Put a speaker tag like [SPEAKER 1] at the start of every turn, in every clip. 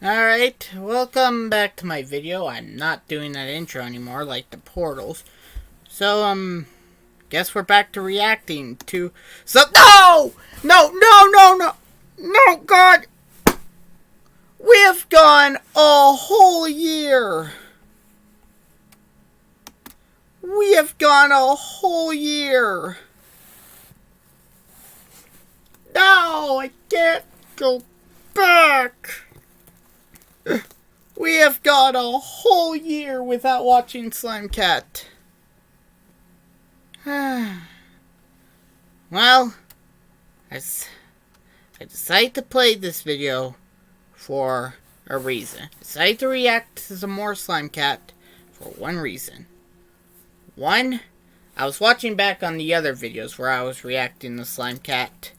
[SPEAKER 1] Alright, welcome back to my video. I'm not doing that intro anymore like the portals. So, guess we're back to reacting to No! No, God! We have gone a whole year. We have gone a whole year. No, I can't go back. We have gone a whole year without watching Slime Cat. Well, I decided to play this video for a reason. I decided to react to some more Slime Cat for one reason. One, I was watching back on the other videos where I was reacting to Slime Cat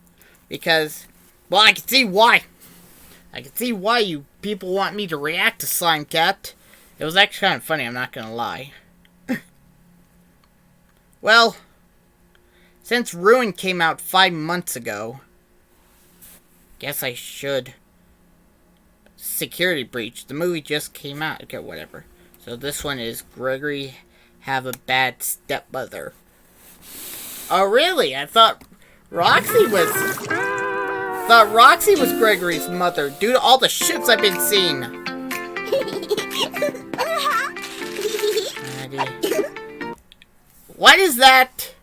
[SPEAKER 1] because, well, I can see why. I can see why you people want me to react to Slime Cat. It was actually kind of funny, I'm not gonna lie. Well, since Ruin came out 5 months ago, guess I should. Security Breach. The movie just came out. Okay, whatever. So this one is Gregory Have a Bad Stepmother. Oh, really? I thought Roxy was Gregory's mother due to all the shits I've been seeing. What is that?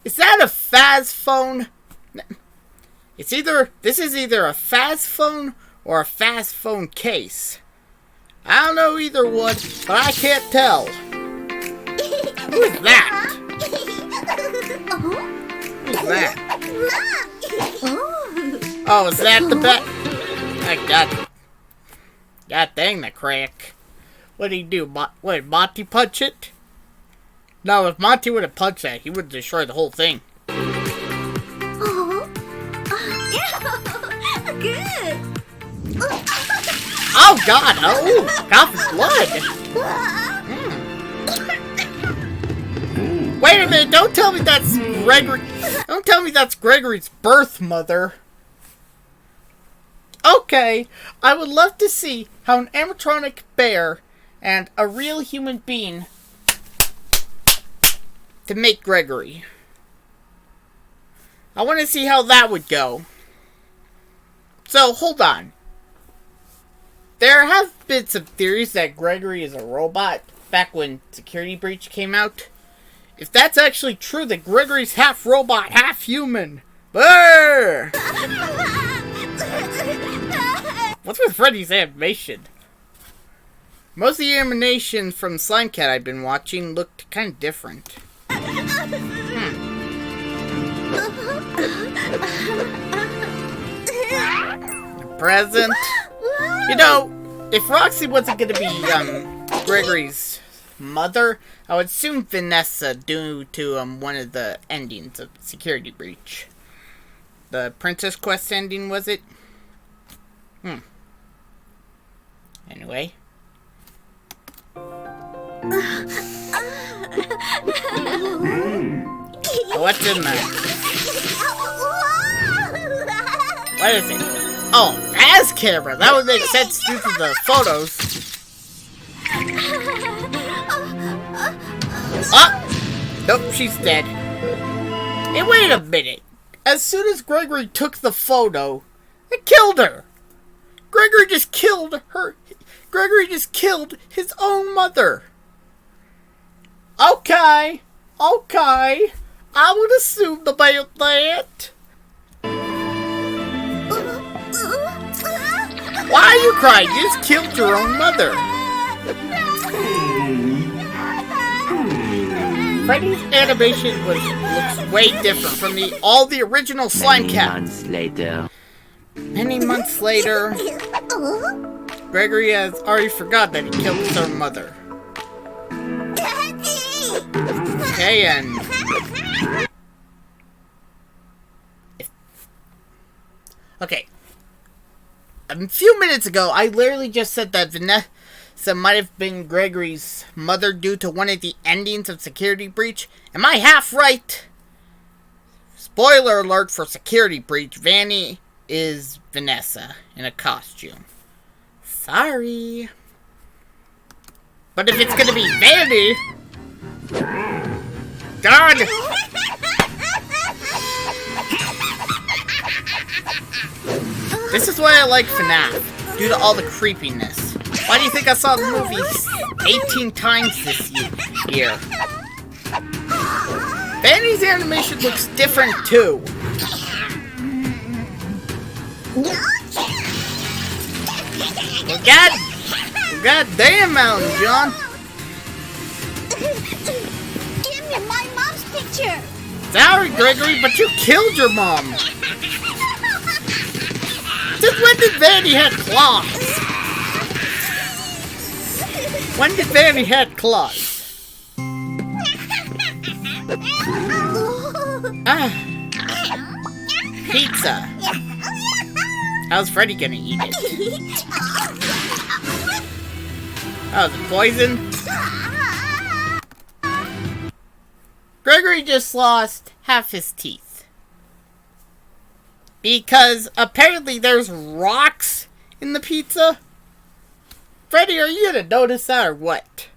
[SPEAKER 1] Is that a Faz phone? This is either a Faz phone or a Faz phone case. I don't know either one, but I can't tell. Who is that? Who's that? Oh, is that the bat? God dang the crack. What did he do? What, did Monty punch it? No, if Monty would have punched that, he would have destroyed the whole thing.
[SPEAKER 2] Good.
[SPEAKER 1] Oh, God. Oh, got blood. Wait a minute. Don't tell me that's Gregory. Don't tell me that's Gregory's birth mother. Okay, I would love to see how an animatronic bear and a real human being to make Gregory. I want to see how that would go. So, hold on. There have been some theories that Gregory is a robot back when Security Breach came out. If that's actually true, that Gregory's half robot, half human. Brrr! What's with Freddy's animation? Most of the animations from Slime Cat I've been watching looked kind of different. Present. You know, if Roxy wasn't gonna be Gregory's mother, I would assume Vanessa due to one of the endings of Security Breach. The Princess Quest ending, was it? Anyway. What's in there? What is it? Oh, Faz camera! That would make sense due to the photos. Oh! Nope, she's dead. Hey, wait a minute. As soon as Gregory took the photo, it killed her. Gregory just killed her. Gregory just killed his own mother. Okay. I would assume about that. Why are you crying? You just killed your own mother. Freddy's animation looks way different from all the original Slime Cat. Many months later, Gregory has already forgot that he killed his own mother. Okay, and okay. A few minutes ago, I literally just said that Vanessa might have been Gregory's mother due to one of the endings of Security Breach. Am I half right? Spoiler alert for Security Breach. Vanny is Vanessa in a costume. Sorry. But if it's gonna be Vanny... God! This is why I like FNAF, due to all the creepiness. Why do you think I saw the movie 18 times this year? Vanny's animation looks different too. Well, God damn, Mountain John.
[SPEAKER 2] Give me my mom's picture.
[SPEAKER 1] Sorry, Gregory, but you killed your mom. Since when did Vanny have claws? When did Vanny have claws? Pizza. How's Freddy gonna eat it? Oh, is it poison? Gregory just lost half his teeth. Because apparently there's rocks in the pizza. Freddy, are you gonna notice that or what?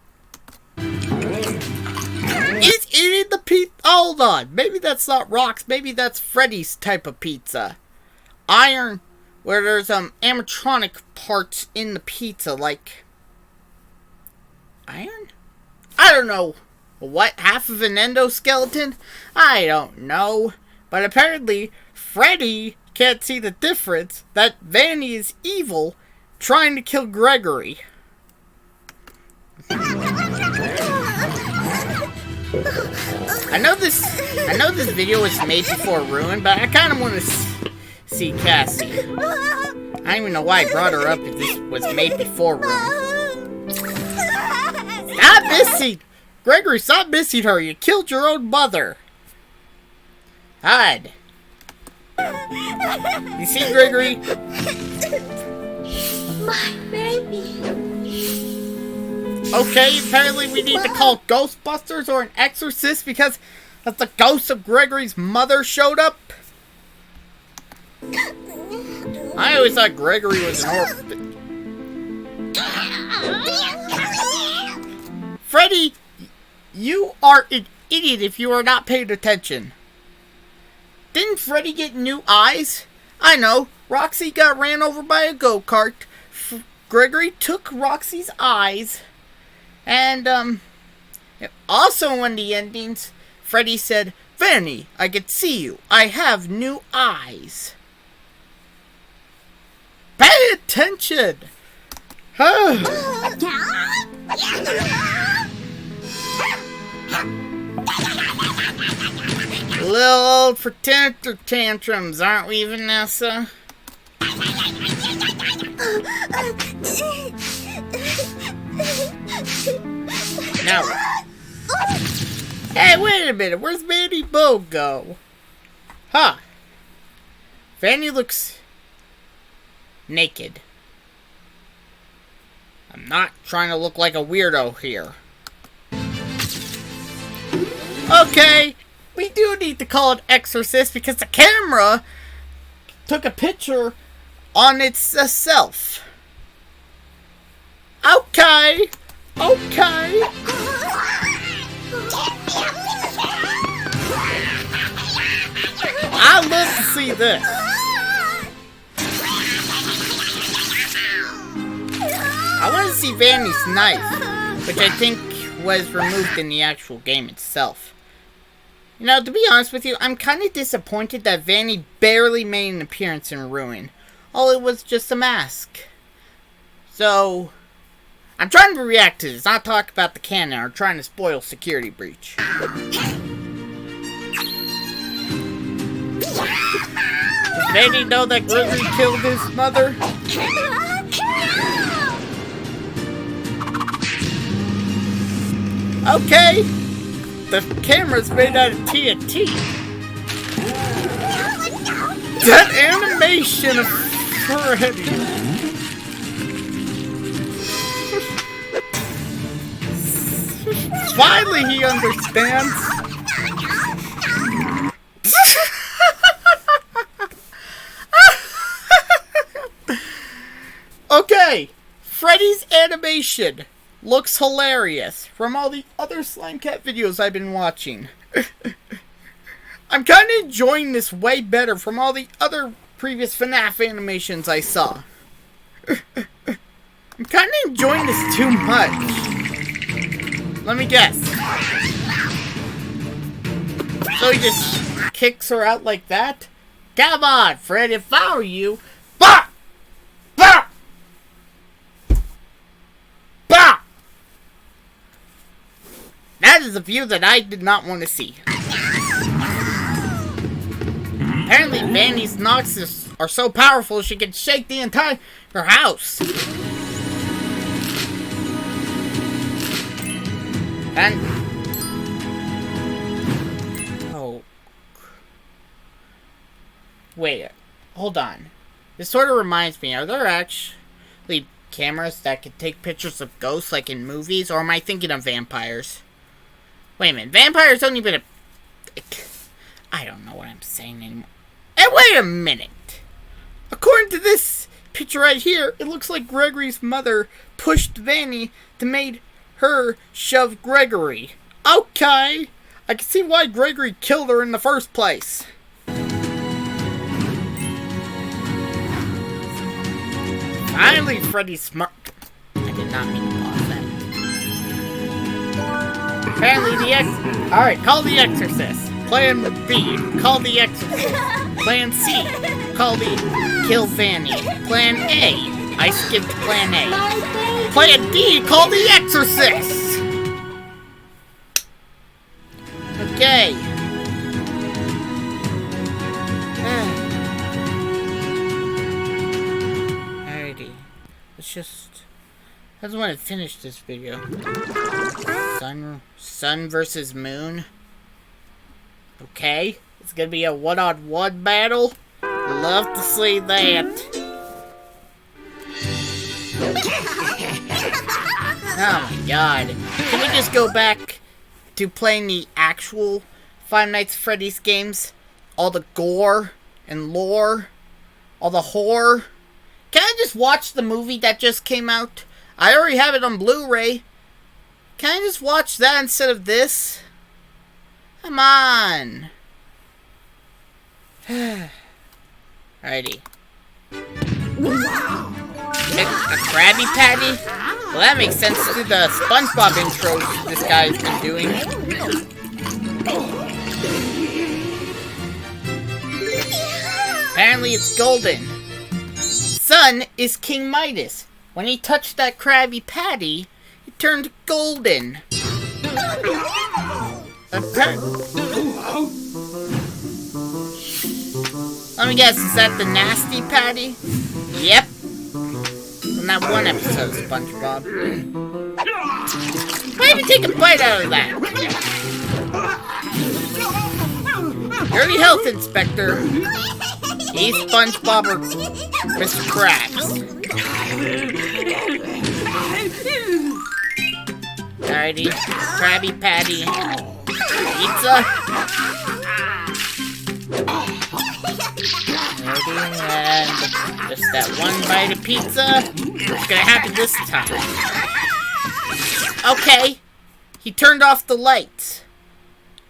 [SPEAKER 1] He's eating the pizza. Hold on. Maybe that's not rocks. Maybe that's Freddy's type of pizza. Iron, where there's animatronic parts in the pizza, like iron? I don't know. What, half of an endoskeleton? I don't know. But apparently, Freddy can't see the difference that Vanny is evil trying to kill Gregory. I know this video was made before Ruin, but I kind of want to see Cassie. I don't even know why I brought her up if this was made before Ruin. Stop missing! Gregory, stop missing her! You killed your own mother! Hide! You see, Gregory?
[SPEAKER 2] My baby.
[SPEAKER 1] Okay, apparently we need to call Ghostbusters or an exorcist because the ghost of Gregory's mother showed up. I always thought Gregory was an orphan. Freddy, you are an idiot if you are not paying attention. Didn't Freddy get new eyes? I know. Roxy got ran over by a go-kart. Gregory took Roxy's eyes. And, also in the endings, Freddy said, Vanny, I can see you. I have new eyes. Pay attention! Little old for temper tantrums, aren't we, Vanessa? Now, hey, wait a minute. Where's Vanny Bo go? Huh. Vanny looks naked. I'm not trying to look like a weirdo here. Okay, we do need to call it exorcist because the camera took a picture on itself. Okay. Okay. I'd love to see this. I want to see Vanny's knife, which I think was removed in the actual game itself. You know, to be honest with you, I'm kind of disappointed that Vanny barely made an appearance in Ruin. All it was just a mask. So, I'm trying to react to this, not talk about the canon or trying to spoil Security Breach. Does Vanny know that Gregory killed his mother? Okay, the camera's made out of TNT. That animation of Freddy. Finally, he understands. Okay, Freddy's animation looks hilarious from all the other Slime Cat videos I've been watching. I'm kind of enjoying this way better from all the other previous FNAF animations I saw. I'm kind of enjoying this too much. Let me guess. So he just kicks her out like that? Come on, Fred, if I were you... Bah! Bah! Bah! That is a view that I did not want to see. Apparently, Vanny's knocks are so powerful she can shake the entire house. And... oh. Wait, hold on. This sort of reminds me, are there actually cameras that can take pictures of ghosts like in movies? Or am I thinking of vampires? Wait a minute, vampires don't even... I don't know what I'm saying anymore. And wait a minute! According to this picture right here, it looks like Gregory's mother pushed Vanny to make her shove Gregory. Okay! I can see why Gregory killed her in the first place. Finally, Freddy's smart. I did not mean to pause that. Apparently Alright, call the Exorcist. Plan B, call the Exorcist. Plan C, call the Kill Vanny. Plan A, I skipped Plan A. Plan D, call the Exorcist! Okay. Alrighty. I just want to finish this video. Sun versus Moon. Okay, it's gonna be a one-on-one battle. Love to see that. Oh my god. Can we just go back to playing the actual Five Nights at Freddy's games? All the gore and lore, all the horror. Can I just watch the movie that just came out? I already have it on Blu-ray. Can I just watch that instead of this? Come on. Alrighty. A Krabby Patty? Well, that makes sense to the SpongeBob intros this guy's been doing. Apparently it's golden. Sun is King Midas. When he touched that Krabby Patty, it turned golden. Let me guess, is that the Nasty Patty? Yep. From that one episode of SpongeBob. Why did you take a bite out of that? You're the health inspector. He's SpongeBob or Mr. Krabs. Alrighty, Krabby Patty. Pizza. Alrighty, and just that one bite of pizza. What's gonna happen this time? Okay, he turned off the lights.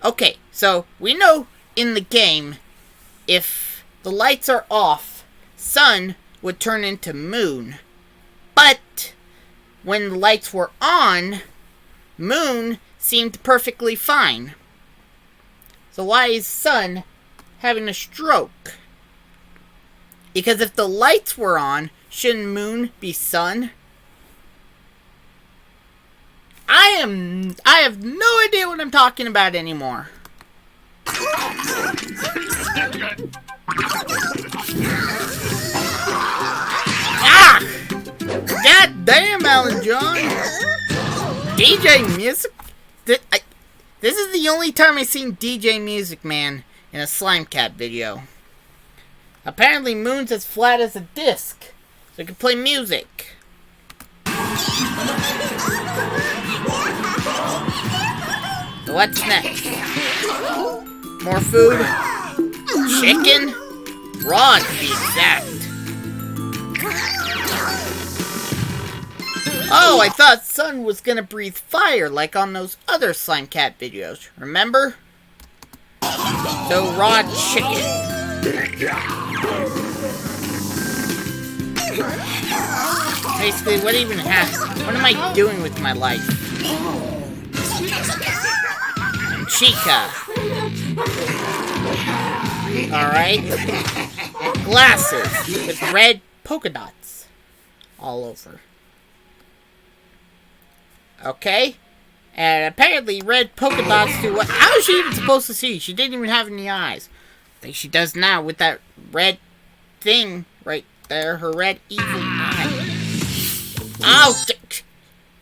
[SPEAKER 1] Okay, so we know in the game, if the lights are off, Sun would turn into Moon. But when the lights were on, Moon seemed perfectly fine. So why is Sun having a stroke? Because if the lights were on, shouldn't Moon be Sun? I have no idea what I'm talking about anymore. Ah! God damn, Alan John! DJ Music? This is the only time I've seen DJ Music Man in a Slime Cat video. Apparently Moon's as flat as a disc, so it can play music. So what's next? More food? Chicken? Raw to be exact. Oh, I thought Sun was gonna breathe fire like on those other Slime Cat videos. Remember? So raw chicken. Basically, what am I doing with my life? Chica. Alright. Glasses with red polka dots all over. Okay? And apparently red polka dots do what? How is she even supposed to see? She didn't even have any eyes. I think she does now with that red thing right there. Her red evil eye. Oh!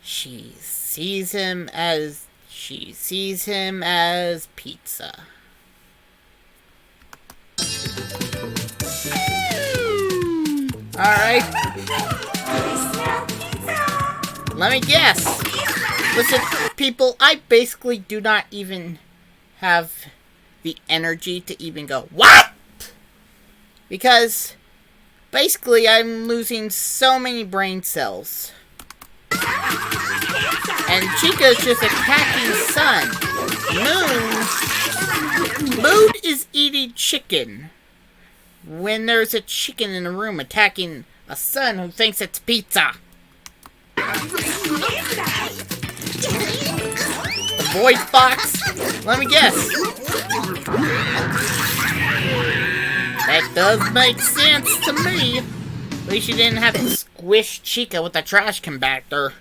[SPEAKER 1] She sees him as pizza. Alright. Let me guess. Listen, people, I basically do not even have the energy to even go, what? Because, basically, I'm losing so many brain cells. And Chica's just attacking Sun. Moon is eating chicken. When there's a chicken in the room attacking a Sun who thinks it's pizza. The voice box? Let me guess. That does make sense to me. At least you didn't have to squish Chica with a trash compactor.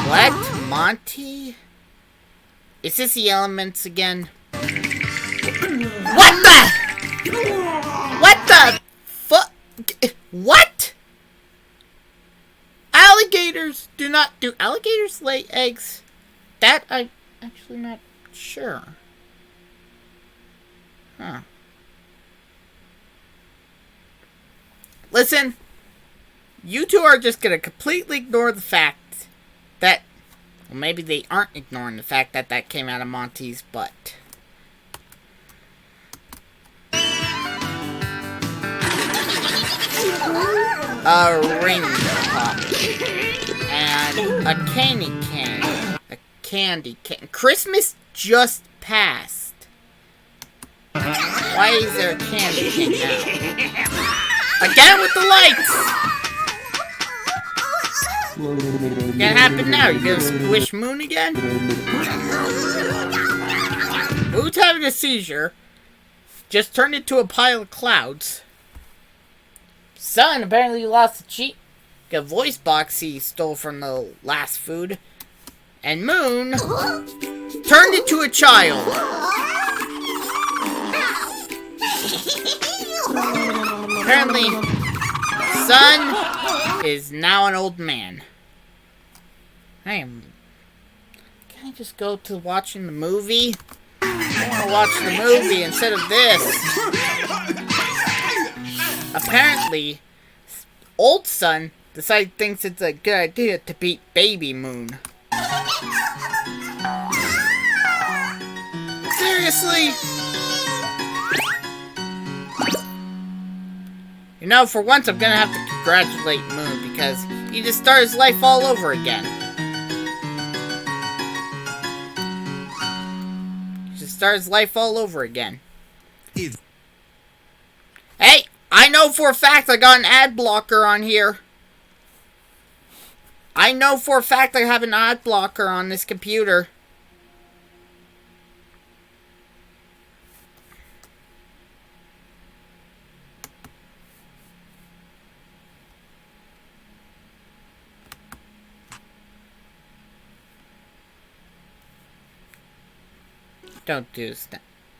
[SPEAKER 1] What? Monty? Is this the Elements again? What the fuck? What? Alligators do alligators lay eggs? That I'm actually not sure. Huh. Listen, you two are just gonna completely ignore the fact that, well, maybe they aren't ignoring the fact that that came out of Monty's butt. A rainbow pop. And a candy cane. A candy cane. Christmas just passed. Why is there a candy cane now? Again with the lights! What's gonna happen now? You gonna squish Moon again? Who's having a seizure? Just turned into a pile of clouds. Sun apparently lost a voice box he stole from the last food. And Moon turned into a child. Apparently, Sun is now an old man. Can I just go to watching the movie? I want to watch the movie instead of this. Apparently, old Sun thinks it's a good idea to beat baby Moon. Seriously? You know, for once I'm gonna have to congratulate Moon because he just started his life all over again. He just started his life all over again. Hey! I know for a fact I got an ad blocker on here. I know for a fact I have an ad blocker on this computer. Don't do this.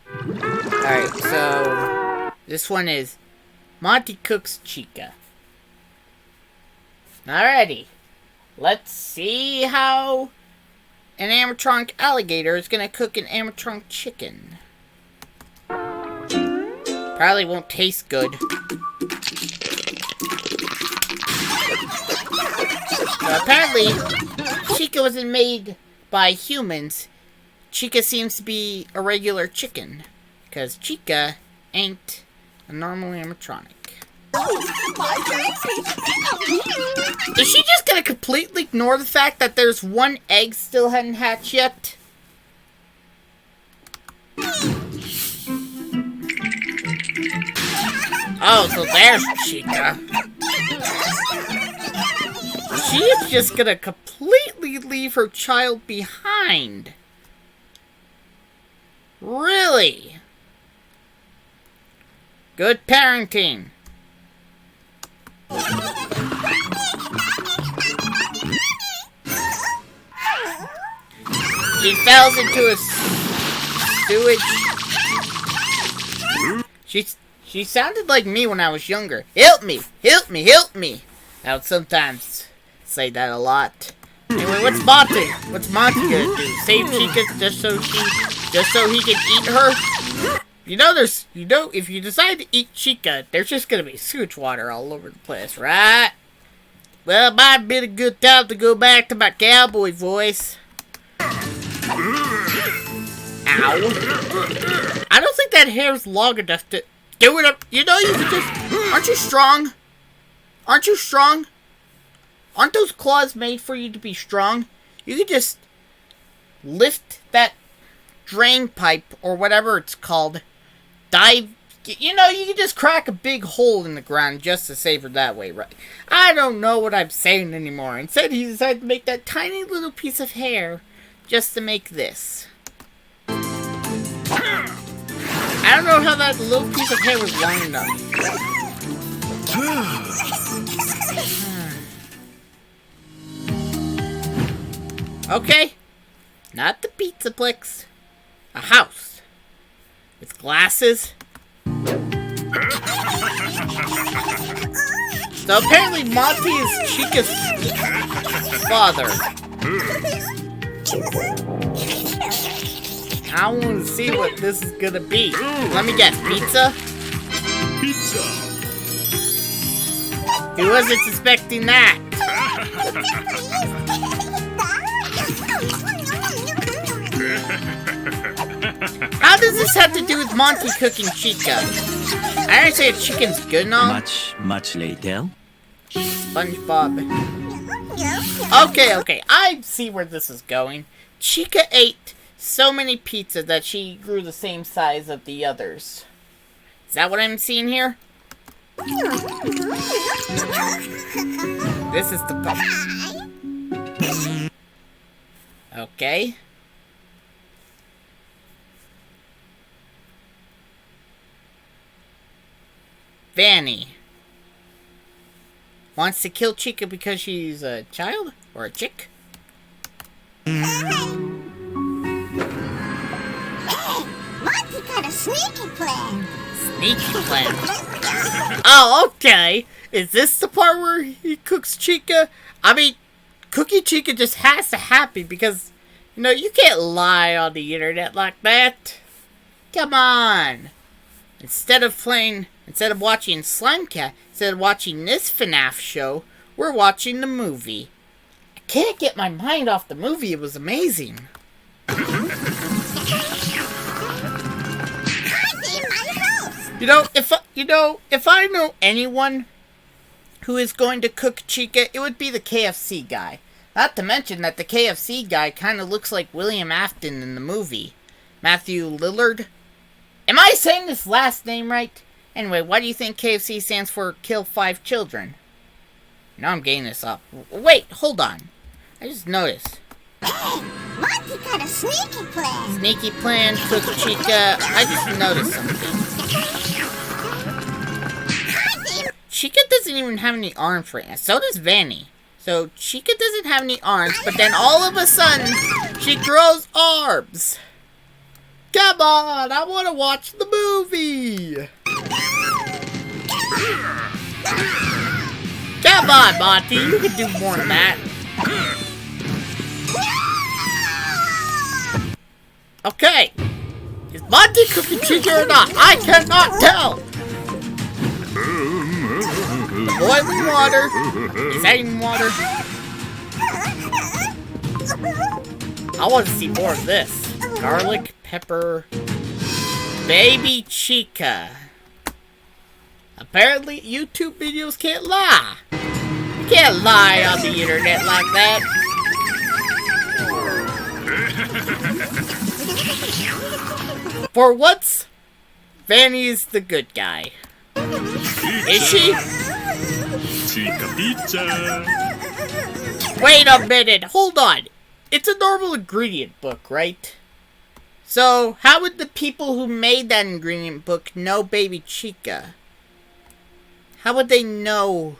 [SPEAKER 1] Alright, so this one is Monty Cooks Chica. Alrighty. Let's see how an animatronic alligator is gonna cook an animatronic chicken. Probably won't taste good. So apparently, Chica wasn't made by humans. Chica seems to be a regular chicken. Because Chica ain't a normal animatronic.
[SPEAKER 2] My baby!
[SPEAKER 1] Is she just gonna completely ignore the fact that there's one egg still hadn't hatched yet? Oh, so there's Chica. She is just gonna completely leave her child behind. Really? Good parenting. She fell into a sewage. She sounded like me when I was younger. Help me! Help me! Help me! I would sometimes say that a lot. Anyway, what's Monty? What's Monty gonna do? Save Chica just so he can eat her? If you decide to eat Chica, there's just gonna be sewage water all over the place, right? Well, it might have been a good time to go back to my cowboy voice. Ow. I don't think that hair's long enough to do it. You can just... Aren't you strong? Aren't you strong? Aren't those claws made for you to be strong? You could just lift that drain pipe, or whatever it's called, dive... You can just crack a big hole in the ground just to save her that way, right? I don't know what I'm saying anymore. Instead, he decided to make that tiny little piece of hair just to make this. I don't know how that little piece of hair was long enough. Okay. Not the Pizzaplex. A house. With glasses. So apparently Monty is Chica's father. I want to see what this is gonna be. Let me guess, pizza?
[SPEAKER 3] Pizza!
[SPEAKER 1] Who wasn't suspecting that? How does this have to do with Monty cooking Chica? I understand chicken's good and all.
[SPEAKER 3] Much later.
[SPEAKER 1] SpongeBob. Okay. I see where this is going. Chica ate so many pizzas that she grew the same size of the others. Is that what I'm seeing here? This is the pup. Okay. Vanny wants to kill Chica because she's a child or a chick?
[SPEAKER 2] Monty got a sneaky plan.
[SPEAKER 1] Sneaky plan. Oh, okay. Is this the part where he cooks Chica? I mean, cooking Chica just has to happen because, you can't lie on the internet like that. Come on. Instead of watching Slimecat, instead of watching this FNAF show, we're watching the movie. I can't get my mind off the movie. It was amazing. If I know anyone who is going to cook Chica, it would be the KFC guy. Not to mention that the KFC guy kind of looks like William Afton in the movie. Matthew Lillard. Am I saying this last name right? Anyway, why do you think KFC stands for Kill 5 Children? Now I'm getting this up. Wait, hold on. I just noticed.
[SPEAKER 2] Monty got a sneaky plan.
[SPEAKER 1] Sneaky plan, cook Chica. I just noticed something. Chica doesn't even have any arms right now. So does Vanny. So Chica doesn't have any arms, but then all of a sudden, she grows arms. Come on, I want to watch the movie. Come on, Monty, you can do more than that. Okay. Is Monty cooking Chica or not? I cannot tell. Boiling water. He's adding water. I want to see more of this. Garlic, pepper, baby Chica. Apparently, YouTube videos can't lie. You can't lie on the internet like that. For once, Vanny's the good guy. Is she?
[SPEAKER 3] Chica pizza.
[SPEAKER 1] Wait a minute, hold on. It's a normal ingredient book, right? So, how would the people who made that ingredient book know Baby Chica? How would they know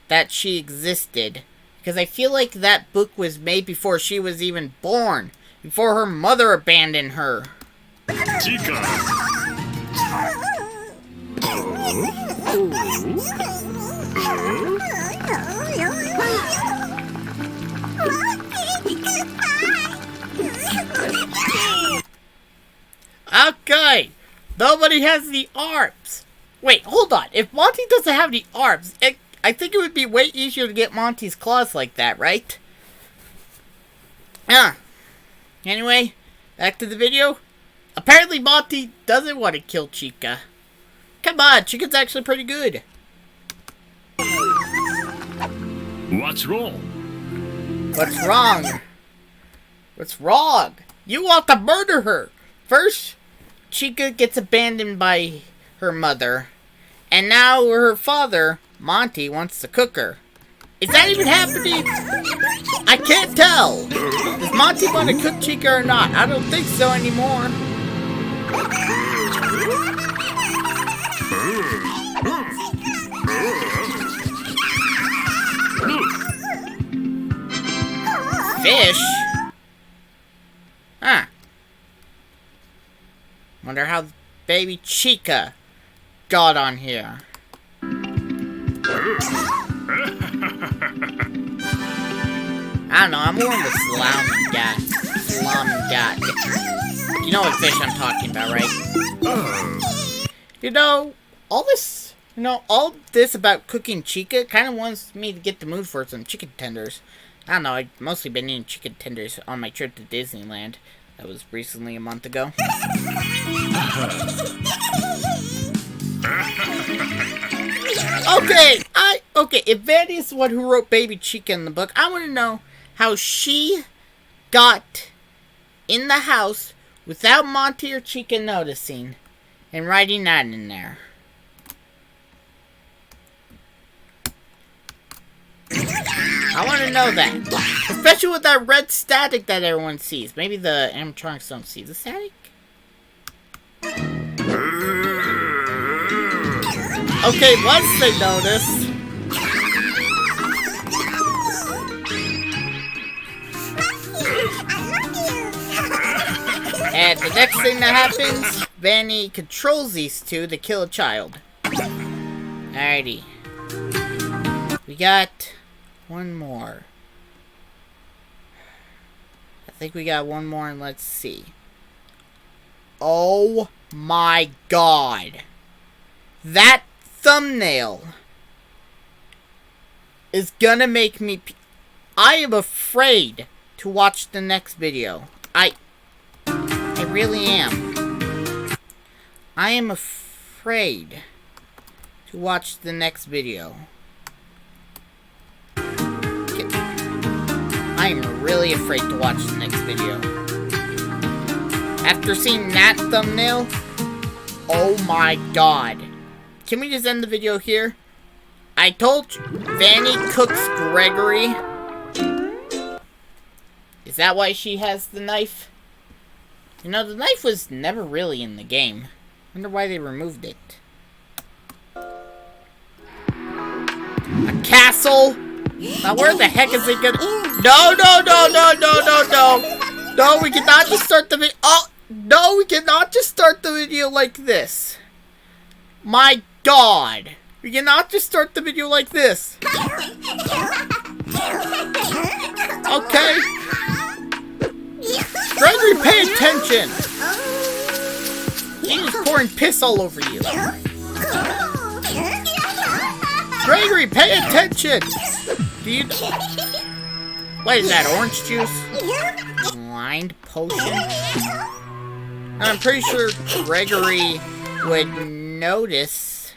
[SPEAKER 1] that she existed? Because I feel like that book was made before she was even born. Before her mother abandoned her.
[SPEAKER 3] Chica.
[SPEAKER 1] Okay, nobody has the arms. Wait, hold on. If Monty doesn't have the arms, I think it would be way easier to get Monty's claws like that, right? Anyway, back to the video. Apparently Monty doesn't want to kill Chica. Come on, Chica's actually pretty good.
[SPEAKER 3] What's wrong?
[SPEAKER 1] What's wrong? What's wrong? You want to murder her. First, Chica gets abandoned by her mother. And now her father, Monty, wants to cook her. Is that even happening? I can't tell. Does Monty want to cook Chica or not? I don't think so anymore. Fish? Huh. Wonder how Baby Chica got on here. I don't know, I'm more of a salami guy. You know what fish I'm talking about, right? You know, all this about cooking Chica kind of wants me to get the mood for some chicken tenders. I don't know, I've mostly been eating chicken tenders on my trip to Disneyland. That was recently a month ago. Okay, if Vanny is the one who wrote Baby Chica in the book, I want to know how she got in the house without Monty or Chica noticing and writing that in there. I want to know that. Especially with that red static that everyone sees. Maybe the animatronics don't see the static? Okay, once they notice. And the next thing that happens, Vanny controls these two to kill a child. Alrighty. We got one more. I think we got one more, and let's see. Oh my god. That thumbnail is gonna make me... I am afraid to watch the next video. I really am. I am afraid to watch the next video. I am really afraid to watch the next video. After seeing that thumbnail, oh my god. Can we just end the video here? I told you, Vanny cooks Gregory. Is that why she has the knife? You know, the knife was never really in the game. Wonder why they removed it. A castle? Now where the heck is it gonna... No, we cannot just start the video... Oh, no, we cannot just start the video like this. My god. We cannot just start the video like this. Okay. Gregory, pay attention. He's pouring piss all over you. Gregory, pay attention. Do you... What is that, orange juice? Blind potion? I'm pretty sure Gregory would notice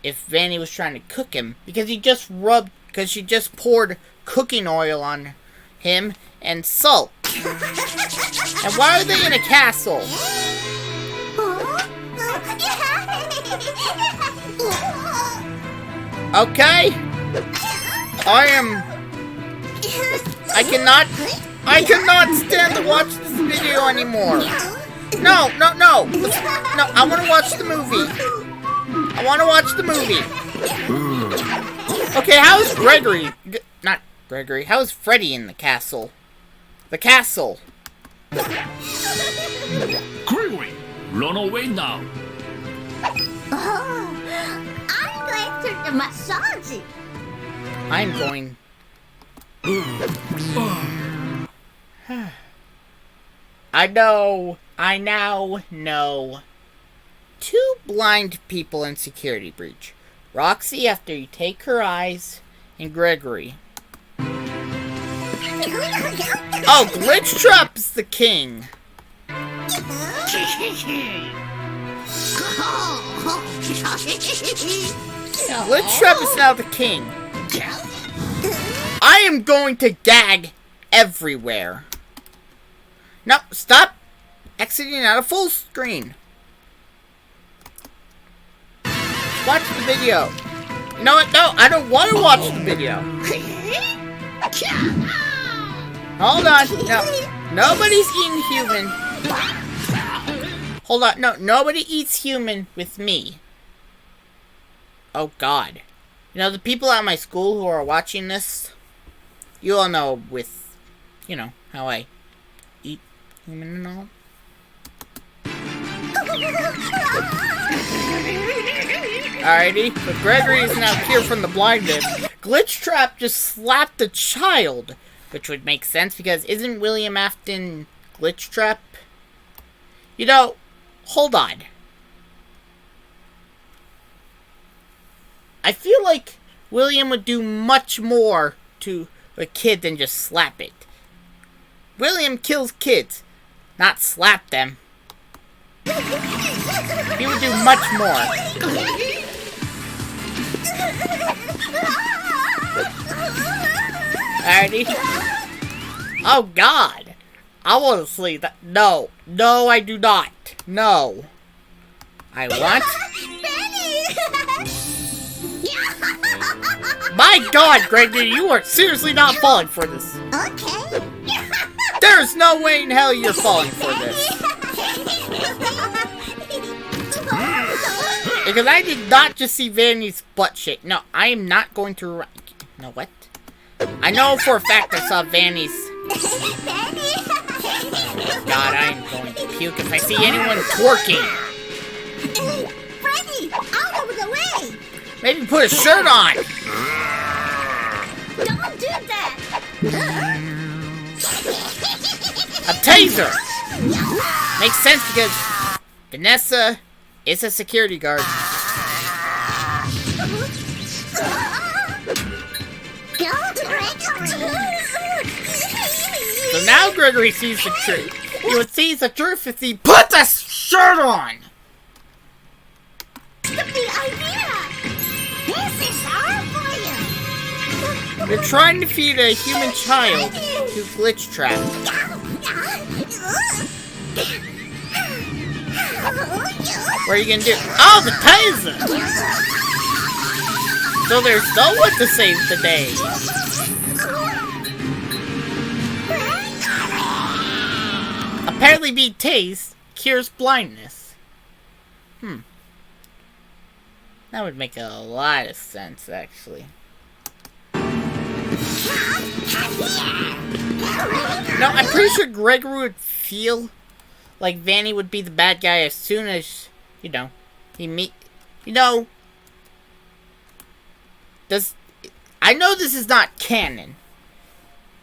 [SPEAKER 1] if Vanny was trying to cook him, because she just poured cooking oil on him and salt. And why are they in a castle? Okay? I cannot stand to watch this video anymore. No. No, I want to watch the movie. Okay, how is Gregory? Not Gregory. How is Freddy in the castle? The castle.
[SPEAKER 3] Gregory, run away now.
[SPEAKER 2] Oh, I'm going to the massage.
[SPEAKER 1] I'm going. I now know. 2 blind people in security breach. Roxy after you take her eyes, and Gregory. Oh, Glitch Trap's the king. Glitch Trap is now the king. I am going to gag everywhere. No, stop exiting out of full screen. Watch the video. No, I don't want to watch the video. Hold on. No, nobody's eating human. Hold on. No, nobody eats human with me. Oh, God. You know, the people at my school who are watching this, you all know how I eat human and all. Alrighty, but Gregory is now cured from the blindness. Glitch Trap just slapped a child, which would make sense because isn't William Afton Glitch Trap? You know, hold on. I feel like William would do much more to a kid than just slap it. William kills kids, not slap them. He would do much more. Alrighty. Oh, God. I want to sleep. No, I do not. No. I want... My God, Gregory, you are seriously not falling for this.
[SPEAKER 2] Okay.
[SPEAKER 1] There's no way in hell you're falling for this. Because I did not just see Vanny's butt shake. No, I am not going to... No, what? I know for a fact I saw Vanny's... God, I am going to puke if I see anyone twerking.
[SPEAKER 2] Freddy, out of the way.
[SPEAKER 1] Maybe put a shirt on.
[SPEAKER 2] Don't do that.
[SPEAKER 1] A taser. Makes sense because Vanessa is a security guard. So now Gregory sees the truth. He would see the truth if he put a shirt on.
[SPEAKER 2] The idea. This is our fire.
[SPEAKER 1] You're trying to feed a human child to Glitch Trap. What are you gonna do? Oh, the taser! So there's no one to save the day. Apparently being tased cures blindness. That would make a lot of sense, actually. No, I'm pretty sure Gregory would feel like Vanny would be the bad guy as soon as, he meet... I know this is not canon,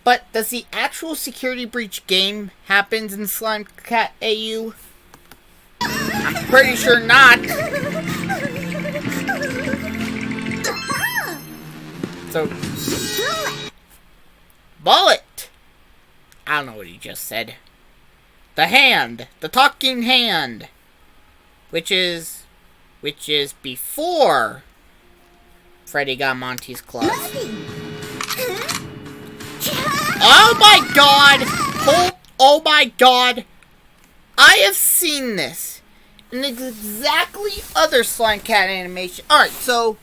[SPEAKER 1] but does the actual Security Breach game happens in Slime Cat AU? I'm pretty sure not. So... Bullet! I don't know what he just said. The hand! The talking hand! Which is before Freddy got Monty's claws. Oh my god! Oh my god! I have seen this in exactly other Slime Cat animation. Alright, so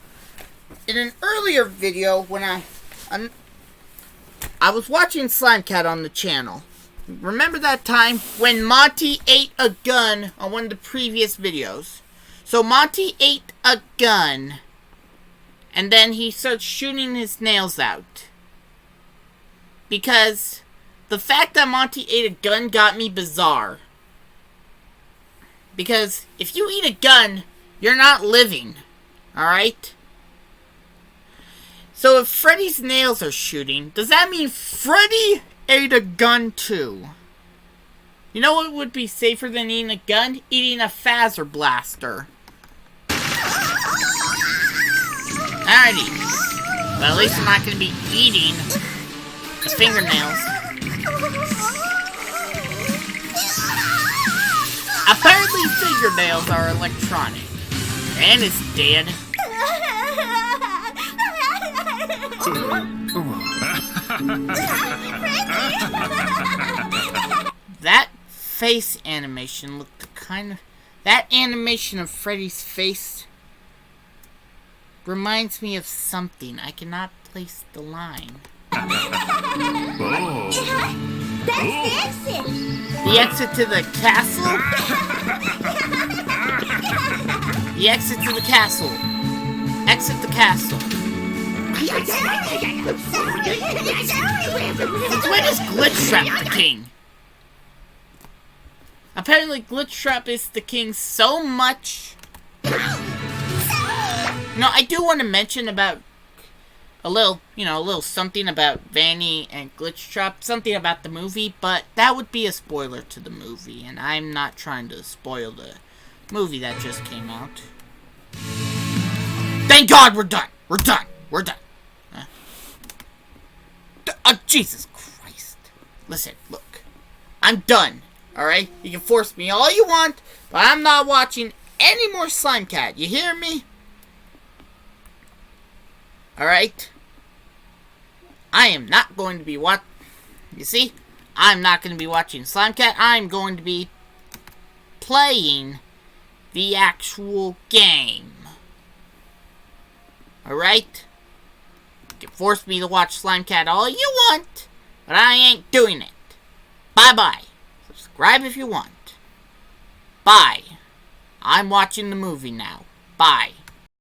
[SPEAKER 1] in an earlier video when I was watching Slime Cat on the channel. Remember that time when Monty ate a gun on one of the previous videos? So Monty ate a gun and then he starts shooting his nails out. Because the fact that Monty ate a gun got me bizarre. Because if you eat a gun, you're not living. Alright? So if Freddy's nails are shooting, does that mean Freddy ate a gun too? You know what would be safer than eating a gun? Eating a phaser blaster. Alrighty. Well, at least I'm not going to be eating the fingernails. Apparently fingernails are electronic. And it's dead. That face animation looked kind of... That animation of Freddy's face reminds me of something. I cannot place the line.
[SPEAKER 3] Oh.
[SPEAKER 2] That's the exit.
[SPEAKER 1] The exit to the castle? The exit to the castle. Exit the castle. Since when is Glitchtrap the king? Apparently Glitchtrap is the king so much. No, I do want to mention about a little something about Vanny and Glitchtrap, something about the movie, but that would be a spoiler to the movie, and I'm not trying to spoil the movie that just came out. Thank God we're done. We're done. We're done. Jesus Christ. Listen, look. I'm done. Alright? You can force me all you want, but I'm not watching any more Slime Cat. You hear me? Alright? I am not going to be You see? I'm not going to be watching Slime Cat. I'm going to be playing the actual game. Alright? You can force me to watch Slime Cat all you want, but I ain't doing it. Bye-bye. Subscribe if you want. Bye. I'm watching the movie now. Bye.